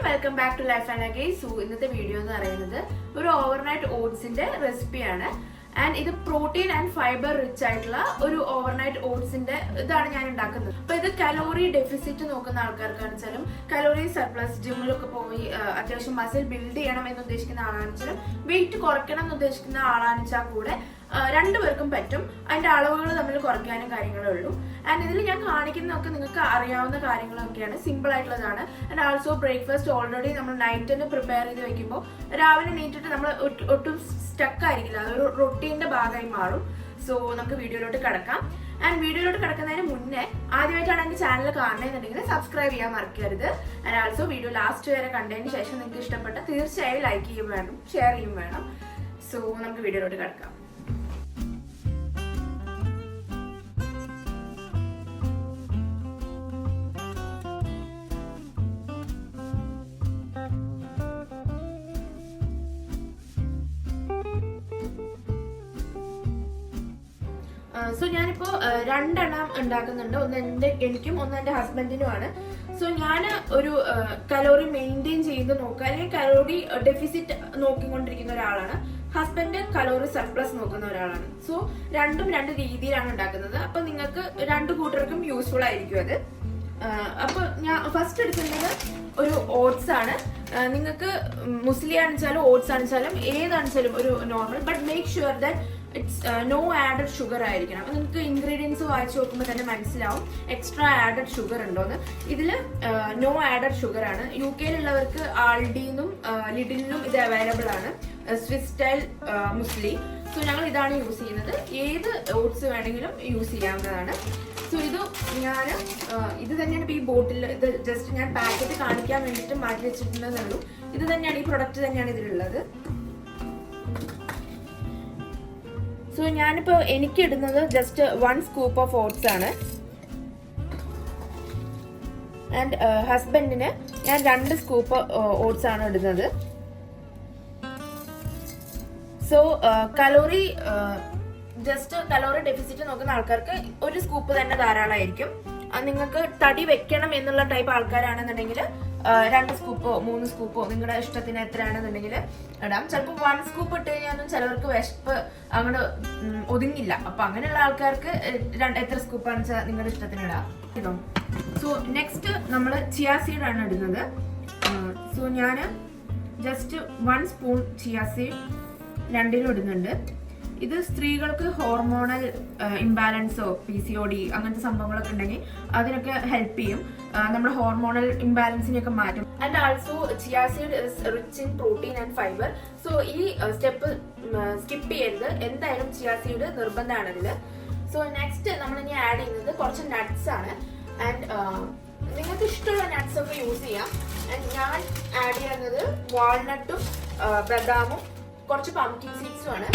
Welcome back to life and again. So ഇന്നത്തെ video എന്ന് പറയുന്നത് ഒരു ഓവർനൈറ്റ് ഓട്സിന്റെ റെസിപ്പിയാണ്. ആൻഡ് ഇത് പ്രോട്ടീൻ ആൻഡ് ഫൈബർ റിച്ച് ആയിട്ടുള്ള ഒരു ഓവർനൈറ്റ് ഓട്സിന്റെ ഇതാണ് ഞാൻ ഉണ്ടാക്കുന്നത്. അപ്പൊ ഇത് കലോറി ഡെഫിസിറ്റ് നോക്കുന്ന ആൾക്കാർക്കാണെന്ന് വെച്ചാലും കലോറി സർപ്ലസ് ജിമ്മിലൊക്കെ പോയി അത്യാവശ്യം മസിൽ ബിൽഡ് ചെയ്യണം എന്ന് ഉദ്ദേശിക്കുന്ന ആളാണെന്ന് വെച്ചാലും വെയിറ്റ് കുറയ്ക്കണം എന്ന് ഉദ്ദേശിക്കുന്ന ആളാണെന്ന് വെച്ചാൽ കൂടെ രണ്ടുപേർക്കും പറ്റും. അതിന്റെ അളവുകൾ തമ്മിൽ കുറയ്ക്കാനും കാര്യങ്ങളേ ഉള്ളൂ. ആൻഡ് ഇതിൽ ഞാൻ കാണിക്കുന്നതൊക്കെ നിങ്ങൾക്ക് അറിയാവുന്ന കാര്യങ്ങളൊക്കെയാണ്, സിമ്പിൾ ആയിട്ടുള്ളതാണ്. ആൻഡ് ആൾസോ ബ്രേക്ക്ഫാസ്റ്റ് ഓൾറെഡി നമ്മൾ നൈറ്റിന് പ്രിപ്പയർ ചെയ്ത് വെക്കുമ്പോൾ രാവിലെ നീട്ടിട്ട് നമ്മൾ ഒട്ടും സ്റ്റക്ക് ആയിരിക്കില്ല, അതൊരു റൊട്ടീന്റെ ഭാഗമായി മാറും. സോ നമുക്ക് വീഡിയോയിലോട്ട് കിടക്കാം. ആൻഡ് വീഡിയോയിലോട്ട് കിടക്കുന്നതിന് മുന്നേ ആദ്യമായിട്ടാണ് എൻ്റെ ചാനൽ കാണുന്നതെന്നുണ്ടെങ്കിൽ സബ്സ്ക്രൈബ് ചെയ്യാൻ മറക്കരുത്. ആൻഡ് ആൾസോ വീഡിയോ ലാസ്റ്റ് വരെ കണ്ടതിന് ശേഷം നിങ്ങൾക്ക് ഇഷ്ടപ്പെട്ട തീർച്ചയായും ലൈക്ക് ചെയ്യും വേണം, ഷെയർ ചെയ്യും വേണം. സോ നമുക്ക് വീഡിയോയിലോട്ട് കിടക്കാം. സോ ഞാനിപ്പോ രണ്ടെണ്ണം ഉണ്ടാക്കുന്നുണ്ട്. ഒന്ന് എനിക്കും ഒന്ന് എൻ്റെ ഹസ്ബൻഡിനുമാണ്. സോ ഞാൻ ഒരു കലോറി മെയിൻറ്റെയിൻ ചെയ്ത് നോക്കുക, അല്ലെങ്കിൽ കലോറി ഡെഫിസിറ്റ് നോക്കിക്കൊണ്ടിരിക്കുന്ന ഒരാളാണ്. ഹസ്ബൻഡ് കലോറി സർപ്ലസ് നോക്കുന്ന ഒരാളാണ്. സോ രണ്ടും രണ്ട് രീതിയിലാണ് ഉണ്ടാക്കുന്നത്. അപ്പൊ നിങ്ങൾക്ക് രണ്ടു കൂട്ടർക്കും യൂസ്ഫുൾ ആയിരിക്കും അത്. അപ്പൊ ഞാൻ ഫസ്റ്റ് എടുക്കുന്നത് ഒരു ഓട്സ് ആണ്. നിങ്ങൾക്ക് മുസ്ലി ആണെച്ചാലും ഓട്സ് ആണെച്ചാലും ഏതാണെച്ചാലും ഒരു normal, but make sure that it's no added sugar ആയിരിക്കണം. അപ്പൊ നിങ്ങൾക്ക് ഇൻഗ്രീഡിയൻസ് വായിച്ചു നോക്കുമ്പോൾ തന്നെ മനസ്സിലാവും എക്സ്ട്രാ ആഡഡ് ഷുഗർ ഉണ്ടോന്ന്. ഇതില് നോ ആഡഡ് ഷുഗർ ആണ്. യു കെയിലുള്ളവർക്ക് ആൾഡിന്നും ലിഡിലിനും ഇത് അവൈലബിൾ ആണ്, സ്വിസ് സ്റ്റൈൽ മുസ്ലി. സോ ഞങ്ങൾ ഇതാണ് യൂസ് ചെയ്യുന്നത്. ഏത് ഓട്സ് വേണമെങ്കിലും യൂസ് ചെയ്യാവുന്നതാണ്. സോ ഇത് തന്നെയാണ് ഈ ബോട്ടിൽ. ഇത് ജസ്റ്റ് ഞാൻ പാക്കറ്റ് കാണിക്കാൻ വേണ്ടിയിട്ട് മാറ്റി വെച്ചിട്ടുണ്ടെന്നേ ഉള്ളൂ. ഇത് തന്നെയാണ്, ഈ പ്രൊഡക്റ്റ് തന്നെയാണ് ഇതിലുള്ളത്. സോ ഞാനിപ്പോ എനിക്ക് ഇടുന്നത് ജസ്റ്റ് 1 സ്കൂപ്പ് ഓഫ് ഓട്സ് ആണ്. ആൻഡ് ഹസ്ബൻഡിന് ഞാൻ 2 സ്കൂപ്പ് ഓട്സ് ആണ് ഇടുന്നത്. സോ കലോറി ഡെഫിസിറ്റ് നോക്കുന്ന ആൾക്കാർക്ക് 1 സ്കൂപ്പ് തന്നെ ധാരാളമായിരിക്കും. നിങ്ങൾക്ക് തടി വെക്കണം എന്നുള്ള ടൈപ്പ് ആൾക്കാരാണെന്നുണ്ടെങ്കിൽ 2 സ്കൂപ്പോ 3 സ്കൂപ്പോ നിങ്ങളുടെ ഇഷ്ടത്തിന് എത്രയാണെന്നുണ്ടെങ്കിൽ ഇടാം. ചിലപ്പോൾ 1 സ്കൂപ്പ് ഇട്ട് കഴിഞ്ഞാൽ ചിലവർക്ക് വിശപ്പ് അങ്ങോട്ട് ഒതുങ്ങില്ല. അപ്പൊ അങ്ങനെയുള്ള ആൾക്കാർക്ക് എത്ര സ്കൂപ്പാണെന്ന് വെച്ചാൽ നിങ്ങളുടെ ഇഷ്ടത്തിന് ഇടാം. സോ നെക്സ്റ്റ് നമ്മൾ ചിയാ സീഡ് ആണ് ഇടുന്നത്. സോ ഞാൻ ജസ്റ്റ് 1 സ്പൂൺ ചിയാ സീഡ് രണ്ടിലും ഇടുന്നുണ്ട്. ഇത് സ്ത്രീകൾക്ക് ഹോർമോണൽ ഇംബാലൻസോ PCOD അങ്ങനത്തെ സംഭവങ്ങളൊക്കെ ഉണ്ടെങ്കിൽ അതിനൊക്കെ ഹെൽപ്പ് ചെയ്യും. നമ്മുടെ ഹോർമോണൽ ഇംബാലൻസിനെയൊക്കെ മാറ്റും. And also chia seed is rich in protein and fibre. So ഈ സ്റ്റെപ്പ് സ്കിപ്പ് ചെയ്യരുത്, എന്തായാലും ചിയാ സീഡ് നിർബന്ധമാണ് ഇതിൽ. സോ നെക്സ്റ്റ് നമ്മൾ ഇനി ആഡ് ചെയ്യുന്നത് കുറച്ച് നട്ട്സ് ആണ്. ആൻഡ് നിങ്ങൾക്ക് ഇഷ്ടമുള്ള നട്ട്സ് ഒക്കെ യൂസ് ചെയ്യാം. ആൻഡ് ഞാൻ ആഡ് ചെയ്യുന്നത് വാൾനട്ടും ബദാമും കുറച്ച് പംകിൻ സീഡ്സും ആണ്.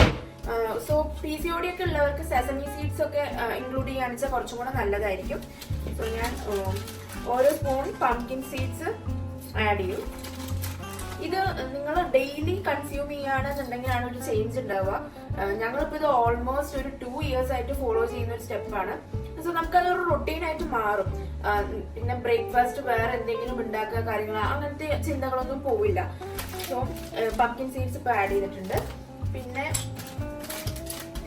സോ PCOD ഒക്കെ ഉള്ളവർക്ക് സെസമി സീഡ്സ് ഒക്കെ ഇൻക്ലൂഡ് ചെയ്യാന്ന് വെച്ചാൽ കുറച്ചും കൂടെ നല്ലതായിരിക്കും. സോ ഞാൻ ഓരോ സ്പൂൺ പംകിൻ സീഡ്സ് ആഡ് ചെയ്യും. ഇത് നിങ്ങൾ ഡെയിലി കൺസ്യൂം ചെയ്യുകയാണെന്നുണ്ടെങ്കിലാണ് ഒരു ചേഞ്ച് ഉണ്ടാവുക. ഞങ്ങളിപ്പോൾ ഇത് ഓൾമോസ്റ്റ് ഒരു 2 ഇയേഴ്സ് ആയിട്ട് ഫോളോ ചെയ്യുന്ന ഒരു സ്റ്റെപ്പാണ്. സോ നമുക്കതൊരു റൊട്ടീൻ ആയിട്ട് മാറും. പിന്നെ ബ്രേക്ക്ഫാസ്റ്റ് വേറെ എന്തെങ്കിലും ഉണ്ടാക്കുക കാര്യങ്ങൾ അങ്ങനത്തെ ചിന്തകളൊന്നും പോവില്ല. സോ പംകിൻ സീഡ്സ് ഇപ്പോൾ ആഡ് ചെയ്തിട്ടുണ്ട്. പിന്നെ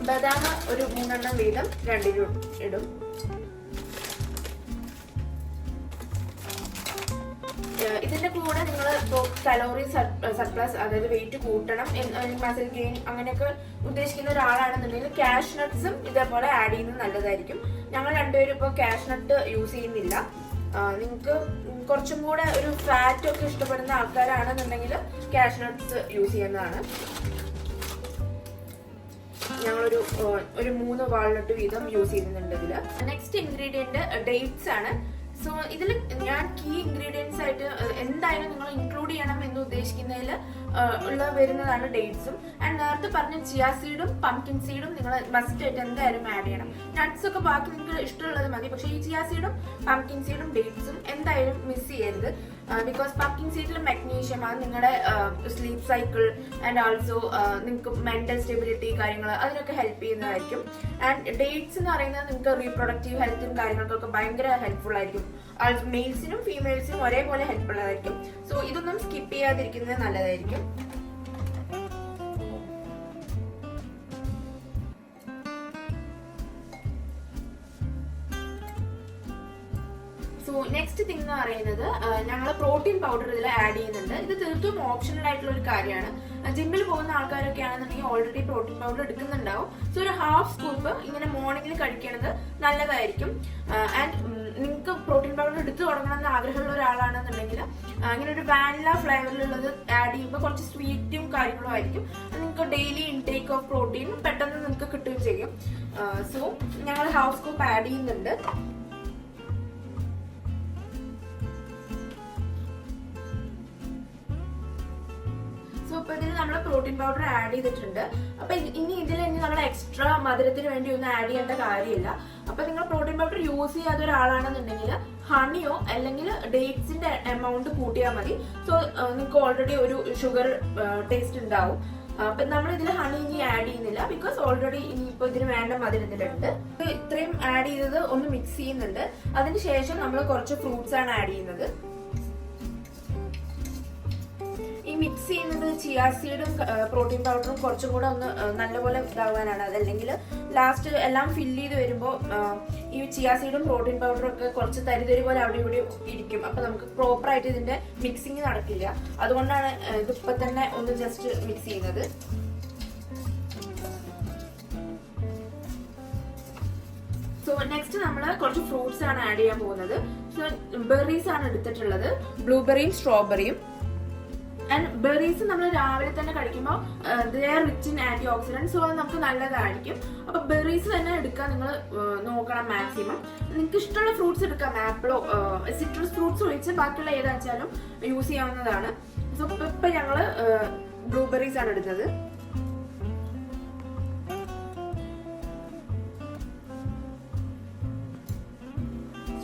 ബദാം ഒരു 3 എണ്ണം വീതം 2 ഇടും. ഇതിന്റെ കൂടെ നിങ്ങൾ ഇപ്പോൾ കലോറി സർപ്ലസ്, അതായത് വെയിറ്റ് കൂട്ടണം, മസിൽ ഗെയിൻ അങ്ങനെയൊക്കെ ഉദ്ദേശിക്കുന്ന ഒരാളാണെന്നുണ്ടെങ്കിൽ കാഷ് നട്ട്സും ഇതേപോലെ ആഡ് ചെയ്യുന്നത് നല്ലതായിരിക്കും. ഞങ്ങൾ രണ്ടുപേരും ഇപ്പോൾ കാഷ് നട്ട് യൂസ് ചെയ്യുന്നില്ല. നിങ്ങൾക്ക് കുറച്ചും കൂടെ ഒരു ഫാറ്റ് ഒക്കെ ഇഷ്ടപ്പെടുന്ന ആൾക്കാരാണെന്നുണ്ടെങ്കിൽ കാഷ് നട്ട്സ് യൂസ് ചെയ്യുന്നതാണ്. ഞങ്ങളൊരു 3 വാൾനട്ട് വീതം യൂസ് ചെയ്യുന്നുണ്ട് ഇതില്. നെക്സ്റ്റ് ഇൻഗ്രീഡിയന്റ് ഡേറ്റ്സ് ആണ്. സോ ഇതിൽ ഞാൻ കീ ഇൻഗ്രീഡിയൻസ് ആയിട്ട് എന്തായാലും നിങ്ങൾ ഇൻക്ലൂഡ് ചെയ്യണം എന്ന് ഉദ്ദേശിക്കുന്നതിൽ വരുന്നതാണ് ഡേറ്റ്സും. ആൻഡ് നേരത്തെ പറഞ്ഞ ചിയാ സീഡും പംകിൻ സീഡും നിങ്ങൾ മസ്റ്റ് ആയിട്ട് എന്തായാലും ആഡ് ചെയ്യണം. നട്ട്സ് ഒക്കെ ബാക്കി നിങ്ങൾക്ക് ഇഷ്ടമുള്ളത് മതി, പക്ഷേ ഈ ചിയാ സീഡും പംകിൻ സീഡും ഡേറ്റ്സും എന്തായാലും മിസ് ചെയ്യരുത്. ബിക്കോസ് പംകിൻ സീഡിൽ മെഗ്നീഷ്യം അത് നിങ്ങളുടെ സ്ലീപ്പ് സൈക്കിൾ ആൻഡ് ഓൾസോ നിങ്ങൾക്ക് മെന്റൽ സ്റ്റെബിലിറ്റി കാര്യങ്ങൾ അതിനൊക്കെ ഹെൽപ്പ് ചെയ്യുന്നതായിരിക്കും. ആൻഡ് ഡേറ്റ്സ് എന്ന് പറയുന്നത് നിങ്ങൾക്ക് റീപ്രൊഡക്റ്റീവ് ഹെൽത്തും കാര്യങ്ങൾക്കൊക്കെ ഭയങ്കര ഹെൽപ്ഫുൾ ആയിരിക്കും. മെയിൽസിനും ഫീമെയിൽസിനും ഒരേപോലെ ഹെൽപ്പ് ഉള്ളതായിരിക്കും. സോ ഇതൊന്നും സ്കിപ്പ് ചെയ്യാതിരിക്കുന്നത് നല്ലതായിരിക്കും. സോ നെക്സ്റ്റ് തിങ് എന്ന് പറയുന്നത് ഞങ്ങൾ പ്രോട്ടീൻ പൗഡർ ഇതിൽ ആഡ് ചെയ്യുന്നുണ്ട്. ഇത് തീർത്തും ഓപ്ഷണൽ ആയിട്ടുള്ള ഒരു കാര്യമാണ്. ജിമ്മിൽ പോകുന്ന ആൾക്കാരൊക്കെ ആണെന്നുണ്ടെങ്കിൽ ഓൾറെഡി പ്രോട്ടീൻ പൗഡർ എടുക്കുന്നുണ്ടാവും. സോ ഒരു ഹാഫ് സ്കൂപ്പ് ഇങ്ങനെ മോർണിംഗിൽ കഴിക്കുന്നത് നല്ലതായിരിക്കും. ആൻഡ് നിങ്ങൾക്ക് പ്രോട്ടീൻ പൗഡർ എടുത്തു തുടങ്ങണമെന്ന് ആഗ്രഹമുള്ള ഒരാളാണെന്നുണ്ടെങ്കിൽ ഇങ്ങനെ ഒരു വാനില ഫ്ലേവറിലുള്ളത് ആഡ് ചെയ്യുമ്പോൾ കുറച്ച് സ്വീറ്റും കാര്യങ്ങളും ആയിരിക്കും. നിങ്ങൾക്ക് ഡെയിലി ഇൻടേക്ക് ഓഫ് പ്രോട്ടീൻ പെട്ടെന്ന് നിങ്ങൾക്ക് കിട്ടുകയും ചെയ്യും. സോ ഞങ്ങൾ ഹാഫ് സ്കൂപ്പ് ആഡ് ചെയ്യുന്നുണ്ട്. അപ്പൊ ഇതിൽ നമ്മൾ പ്രോട്ടീൻ പൗഡർ ആഡ് ചെയ്തിട്ടുണ്ട്. അപ്പൊ ഇനി നമ്മൾ എക്സ്ട്രാ മധുരത്തിന് വേണ്ടി ഒന്നും ആഡ് ചെയ്യേണ്ട കാര്യമില്ല. അപ്പൊ നിങ്ങൾ പ്രോട്ടീൻ പൗഡർ യൂസ് ചെയ്യാത്ത ഒരാളാണെന്നുണ്ടെങ്കിൽ ഹണിയോ അല്ലെങ്കിൽ ഡേറ്റ്സിന്റെ എമൗണ്ട് കൂട്ടിയാൽ മതി. സോ നിങ്ങൾക്ക് ഓൾറെഡി ഒരു ഷുഗർ ടേസ്റ്റ് ഉണ്ടാവും. അപ്പൊ നമ്മൾ ഇതിൽ ഹണി ഇനി ആഡ് ചെയ്യുന്നില്ല, ബിക്കോസ് ഓൾറെഡി ഇനിയിപ്പോ ഇതിന് വേണ്ട മധുരത്തിലുണ്ട്. ഇത്രയും ആഡ് ചെയ്തത് ഒന്ന് മിക്സ് ചെയ്യുന്നുണ്ട്. അതിനുശേഷം നമ്മൾ കുറച്ച് ഫ്രൂട്ട്സ് ആണ് ആഡ് ചെയ്യുന്നത്. മിക്സ് ചെയ്യുന്നത് ചിയാ സീഡും പ്രോട്ടീൻ പൗഡറും കുറച്ചും കൂടെ ഒന്ന് നല്ലപോലെ ഇതാവാനാണ്. അതല്ലെങ്കിൽ ലാസ്റ്റ് എല്ലാം ഫില്ല് ചെയ്ത് വരുമ്പോൾ ഈ ചിയാ സീഡും പ്രോട്ടീൻ പൗഡറും ഒക്കെ കുറച്ച് തരി പോലെ അവിടെ ഇവിടെ ഇരിക്കും. അപ്പൊ നമുക്ക് പ്രോപ്പർ ആയിട്ട് ഇതിന്റെ മിക്സിങ് നടക്കില്ല. അതുകൊണ്ടാണ് ഇതിപ്പോ തന്നെ ഒന്ന് ജസ്റ്റ് മിക്സ് ചെയ്യുന്നത്. സോ നെക്സ്റ്റ് നമ്മൾ കുറച്ച് ഫ്രൂട്ട്സ് ആണ് ആഡ് ചെയ്യാൻ പോകുന്നത്. സോ ബെറീസ് ആണ് എടുത്തിട്ടുള്ളത്, ബ്ലൂബെറിയും സ്ട്രോബെറിയും. ആൻഡ് ബെറീസ് നമ്മൾ രാവിലെ തന്നെ കഴിക്കുമ്പോൾ they are rich in antioxidant. So അത് നമുക്ക് നല്ലതായിരിക്കും. അപ്പൊ ബെറീസ് തന്നെ എടുക്കാൻ നിങ്ങൾ നോക്കണം മാക്സിമം. നിങ്ങൾക്ക് ഇഷ്ടമുള്ള ഫ്രൂട്ട്സ് എടുക്കാം. ആപ്പിളോ സിട്രസ് ഫ്രൂട്ട്സ് ഒഴിച്ച് ബാക്കിയുള്ള ഏതാച്ചാലും യൂസ് ചെയ്യാവുന്നതാണ്. സോ ഇപ്പൊ ഞങ്ങള് ബ്ലൂബെറീസ് ആണ് എടുത്തത്.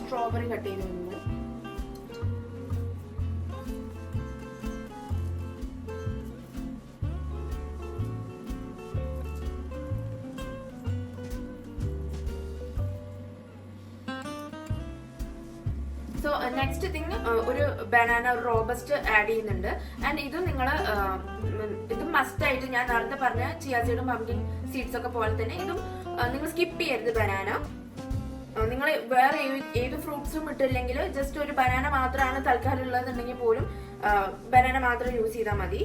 സ്ട്രോബെറി കട്ട് ചെയ്ത് വരുന്നത്. സോ നെക്സ്റ്റ് തിങ് ഒരു ബനാന, ഒരു റോബസ്റ്റ് ആഡ് ചെയ്യുന്നുണ്ട്. ആൻഡ് ഇത് നിങ്ങൾ ഇത് മസ്റ്റ് ആയിട്ട് ഞാൻ നേരത്തെ പറഞ്ഞ ചിയാ സീഡും പംകിൻ സീഡ്സ് ഒക്കെ പോലെ തന്നെ ഇതും നിങ്ങൾ സ്കിപ്പ് ചെയ്യരുത്. ബനാന നിങ്ങൾ വേറെ ഏത് ഫ്രൂട്ട്സും ഇട്ടില്ലെങ്കിൽ ജസ്റ്റ് ഒരു ബനാന മാത്രമാണ് തൽക്കാലം ഉള്ളതെന്നുണ്ടെങ്കിൽ പോലും ബനാന മാത്രം യൂസ് ചെയ്താൽ മതി.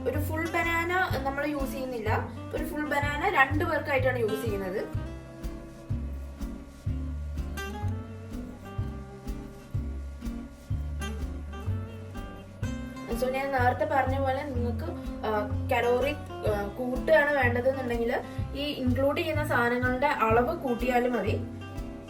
ഒരു ഫുൾ ബനാന നമ്മൾ യൂസ് ചെയ്യുന്നില്ല. ഒരു ഫുൾ ബനാന 2 പേർക്കായിട്ടാണ് യൂസ് ചെയ്യുന്നത്. സോ ഞാൻ നേരത്തെ പറഞ്ഞ പോലെ നിങ്ങൾക്ക് കലോറി കൂട്ടുകയാണ് വേണ്ടതെന്നുണ്ടെങ്കിൽ ഈ ഇൻക്ലൂഡ് ചെയ്യുന്ന സാധനങ്ങളുടെ അളവ് കൂട്ടിയാലും മതി.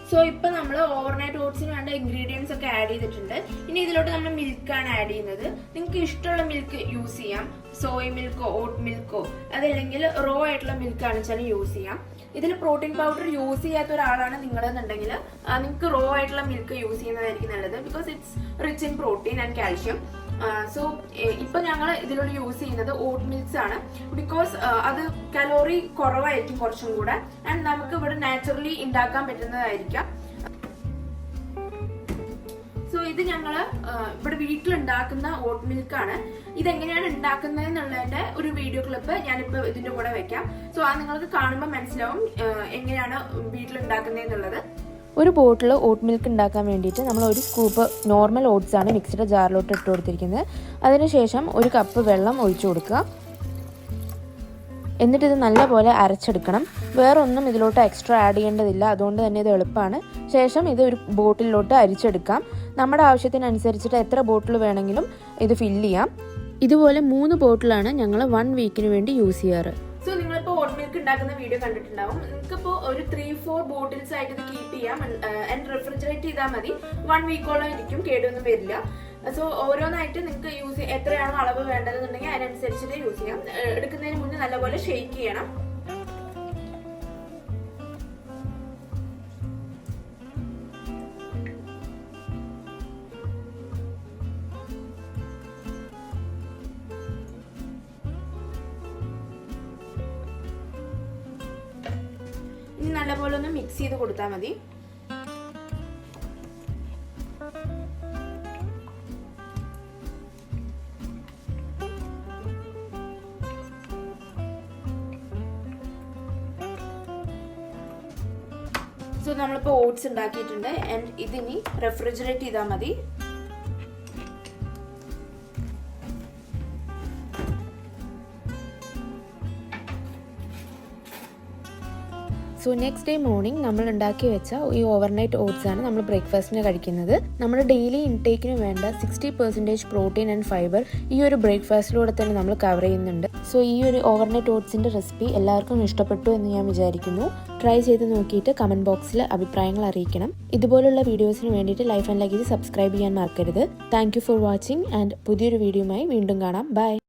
സോ ഇപ്പൊ നമ്മൾ ഓവർനൈറ്റ് ഓട്സിന് വേണ്ട ഇൻഗ്രീഡിയൻസ് ഒക്കെ ആഡ് ചെയ്തിട്ടുണ്ട്. ഇനി ഇതിലോട്ട് നമ്മൾ മിൽക്കാണ് ആഡ് ചെയ്യുന്നത്. നിങ്ങൾക്ക് ഇഷ്ടമുള്ള മിൽക്ക് യൂസ് ചെയ്യാം. സോയ് മിൽക്കോ ഓട്ട് മിൽക്കോ അതല്ലെങ്കിൽ റോ ആയിട്ടുള്ള മിൽക്കാണ് വെച്ചാൽ യൂസ് ചെയ്യാം. ഇതിൽ പ്രോട്ടീൻ പൗഡർ യൂസ് ചെയ്യാത്ത ഒരാളാണ് നിങ്ങളെന്നുണ്ടെങ്കിൽ നിങ്ങൾക്ക് റോ ആയിട്ടുള്ള മിൽക്ക് യൂസ് ചെയ്യുന്നതായിരിക്കും നല്ലത്. Because it's rich in protein and calcium. So ഇപ്പൊ ഞങ്ങൾ ഇതിലൂടെ യൂസ് ചെയ്യുന്നത് ഓട്ട് മിൽക്സ് ആണ്. ബിക്കോസ് അത് കലോറി കുറവായിരിക്കും കുറച്ചും കൂടെ. ആൻഡ് നമുക്ക് ഇവിടെ നാച്ചുറലി ഉണ്ടാക്കാൻ പറ്റുന്നതായിരിക്കാം. സോ ഇത് ഞങ്ങൾ ഇവിടെ വീട്ടിലുണ്ടാക്കുന്ന ഓട്ട് മിൽക്കാണ്. ഇതെങ്ങനെയാണ് ഉണ്ടാക്കുന്നത് എന്നുള്ളതിന്റെ ഒരു വീഡിയോ ക്ലിപ്പ് ഞാനിപ്പോ ഇതിന്റെ കൂടെ വെക്കാം. സോ അത് നിങ്ങൾക്ക് കാണുമ്പോൾ മനസ്സിലാവും എങ്ങനെയാണ് വീട്ടിലുണ്ടാക്കുന്നത് എന്നുള്ളത്. ഒരു ബോട്ടിൽ ഓട്ട് മിൽക്ക് ഉണ്ടാക്കാൻ വേണ്ടിയിട്ട് നമ്മൾ ഒരു സ്കൂപ്പ് നോർമൽ ഓട്സ് ആണ് മിക്സിയുടെ ജാറിലോട്ട് ഇട്ട് കൊടുത്തിരിക്കുന്നത്. അതിനുശേഷം 1 കപ്പ് വെള്ളം ഒഴിച്ചു കൊടുക്കുക. എന്നിട്ട് ഇത് നല്ലപോലെ അരച്ചെടുക്കണം. വേറെ ഒന്നും ഇതിലോട്ട് എക്സ്ട്രാ ആഡ് ചെയ്യേണ്ടതില്ല. അതുകൊണ്ട് തന്നെ ഇത് എളുപ്പമാണ്. ശേഷം ഇത് ഒരു ബോട്ടിലോട്ട് അരിച്ചെടുക്കാം. നമ്മുടെ ആവശ്യത്തിനനുസരിച്ചിട്ട് എത്ര ബോട്ടിൽ വേണമെങ്കിലും ഇത് ഫില്ല് ചെയ്യാം. ഇതുപോലെ 3 ബോട്ടിലാണ് ഞങ്ങൾ 1 വീക്കിന് വേണ്ടി യൂസ് ചെയ്യാറ്. സോ നിങ്ങളിപ്പോ ഓട്ട് മിൽക്ക് ഉണ്ടാക്കുന്ന വീഡിയോ കണ്ടിട്ടുണ്ടാവും. നിങ്ങൾക്കിപ്പോ ഒരു 3-4 ബോട്ടിൽസ് ആയിട്ട് ഇത് കീപ്പ് ചെയ്യാം. ആൻഡ് റെഫ്രിജറേറ്റ് ചെയ്താൽ മതി. 1 വീക്കോളം ഇരിക്കും, കേടൊന്നും വരില്ല. സോ ഓരോന്നായിട്ട് നിങ്ങൾക്ക് എത്രയാണോ അളവ് വേണ്ടതെന്നുണ്ടെങ്കിൽ അതിനനുസരിച്ചിട്ട് യൂസ് ചെയ്യാം. എടുക്കുന്നതിന് മുന്നേ നല്ലപോലെ ഷെയ്ക്ക് ചെയ്യണം. നല്ലപോലെ ഒന്ന് മിക്സ് ചെയ്ത് കൊടുത്താൽ മതി. സോ നമ്മളിപ്പോൾ ഓട്സ് ഉണ്ടാക്കിയിട്ടുണ്ട്. ആൻഡ് ഇതിനി റെഫ്രിജറേറ്റ് ചെയ്താൽ മതി. സോ നെക്സ്റ്റ് ഡേ മോർണിംഗ് നമ്മൾ ഉണ്ടാക്കി വെച്ച ഈ ഓവർനൈറ്റ് ഓട്സ് ആണ് നമ്മൾ ബ്രേക്ക്ഫാസ്റ്റിന് കഴിക്കുന്നത്. നമ്മുടെ ഡെയിലി ഇൻടേക്കിന് വേണ്ട 60% പ്രോട്ടീൻ ആൻഡ് ഫൈബർ ഈ ഒരു ബ്രേക്ക്ഫാസ്റ്റിലൂടെ തന്നെ നമ്മൾ കവർ ചെയ്യുന്നുണ്ട്. സോ ഈ ഒരു ഓവർനൈറ്റ് ഓട്സിൻ്റെ റെസിപ്പി എല്ലാവർക്കും ഇഷ്ടപ്പെട്ടു എന്ന് ഞാൻ വിചാരിക്കുന്നു. ട്രൈ ചെയ്ത് നോക്കിയിട്ട് കമൻറ്റ് ബോക്സിൽ അഭിപ്രായങ്ങൾ അറിയിക്കണം. ഇതുപോലുള്ള വീഡിയോസിന് വേണ്ടിയിട്ട് ലൈഫ് ആൻഡ് ലഗേജ് സബ്സ്ക്രൈബ് ചെയ്യാൻ മറക്കരുത്. Thank you for watching and പുതിയൊരു വീഡിയോയുമായി വീണ്ടും കാണാം. ബൈ.